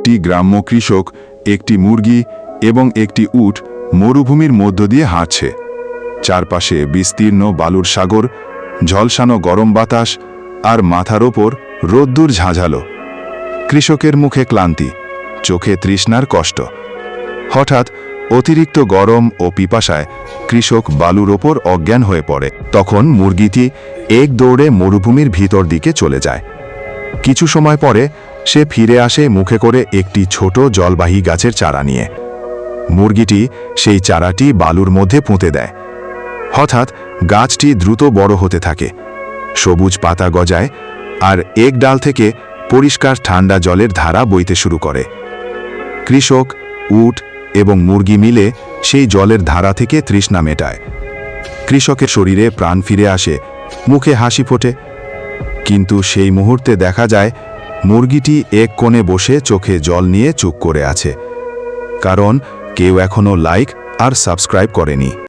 একটি গ্রাম্য কৃষক একটি মুরগি এবং একটি উট মরুভূমির মধ্য দিয়ে হাঁটছে। চারপাশে বিস্তীর্ণ বালুর সাগর, ঝলসানো গরম বাতাস আর মাথার ওপর রোদ্দুর ঝাঁঝালো। কৃষকের মুখে ক্লান্তি, চোখে তৃষ্ণার কষ্ট। হঠাৎ অতিরিক্ত গরম ও পিপাসায় কৃষক বালুর ওপর অজ্ঞান হয়ে পড়ে। তখন মুরগিটি এক দৌড়ে মরুভূমির ভিতর দিকে চলে যায়। কিছু সময় পরে সে ফিরে আসে মুখে করে একটি ছোট জলবাহী গাছের চারা নিয়ে। মুরগিটি সেই চারাটি বালুর মধ্যে পুঁতে দেয়। হঠাৎ গাছটি দ্রুত বড় হতে থাকে, সবুজ পাতা গজায় আর এক ডাল থেকে পরিষ্কার ঠান্ডা জলের ধারা বইতে শুরু করে। কৃষক, উট এবং মুরগি মিলে সেই জলের ধারা থেকে তৃষ্ণা মেটায়। কৃষকের শরীরে প্রাণ ফিরে আসে, মুখে হাসি ফোটে। কিন্তু সেই মুহূর্তে দেখা যায় মুরগিটি এক কোণে বসে চোখে জল নিয়ে চুপ করে আছে, কারণ কেউ এখনো লাইক আর সাবস্ক্রাইব করেনি।